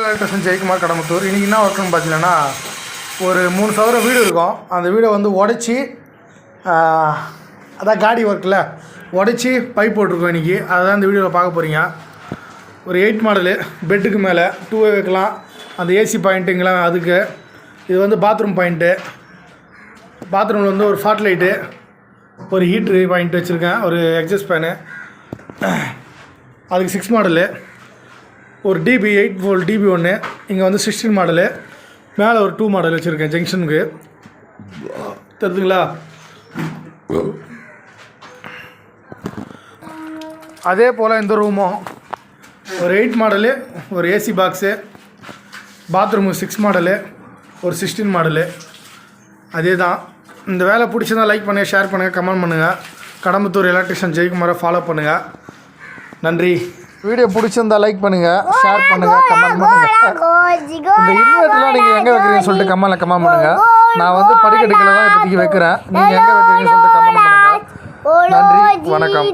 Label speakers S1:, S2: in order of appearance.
S1: Electrician Jayakumar Kadambathur. இன்றைக்கி என்ன ஒர்க்குன்னு பார்த்தீங்கன்னா, ஒரு 3 சதுர வீடு இருக்கும். அந்த வீடை வந்து உடச்சி, அதான் காடி ஒர்க்கில் உடச்சி பைப் போட்டிருக்கோம் இன்றைக்கி. அதுதான் இந்த வீடியோவில் பார்க்க போகிறீங்க. ஒரு 8 மாடலு, பெட்டுக்கு மேலே 2 வைக்கலாம். அந்த ஏசி பாயிண்ட்டுங்களாம் அதுக்கு. இது வந்து பாத்ரூம் பாயிண்ட்டு. பாத்ரூமில் வந்து ஒரு ஃபாட் லைட்டு, ஒரு ஹீட்ரு பாயிண்ட் வச்சுருக்கேன், ஒரு எக்ஸாஸ்ட் ஃபேனு. அதுக்கு 6 மாடலு, ஒரு டிபி 8 volt டிபி ஒன்று. இங்கே வந்து 16 மாடலு. மேலே ஒரு 2 மாடல் வச்சுருக்கேன் ஜங்ஷனுக்கு. தெரியுதுங்களா? அதே போல் இந்த ரூமும் ஒரு 8 மாடலு, ஒரு ஏசி பாக்ஸு. பாத்ரூமு 6 மாடலு, ஒரு 16 மாடலு. அதே தான். இந்த வேலை பிடிச்சிருந்தா லைக் பண்ணுங்கள், ஷேர் பண்ணுங்கள், கமெண்ட் பண்ணுங்கள். கடம்பத்தூர் எலக்ட்ரிஷியன் ஜெயக்குமாரை ஃபாலோ பண்ணுங்கள். நன்றி. வீடியோ பிடிச்சிருந்தா லைக் பண்ணுங்கள், ஷேர் பண்ணுங்கள், கமெண்ட் பண்ணுங்கள். இந்த இன்வெர்ட்டர்லாம் நீங்கள் எங்கே வைக்கிறீங்கன்னு சொல்லிட்டு கமெண்ட்டில் கமெண்ட் பண்ணுங்கள். நான் வந்து படிக்கட்டுகளை தான் இப்போதைக்கு வைக்கிறேன். நீங்கள் எங்கே வைக்கிறீங்கன்னு சொல்லிட்டு கமெண்ட் பண்ணுங்கள். நன்றி, வணக்கம்.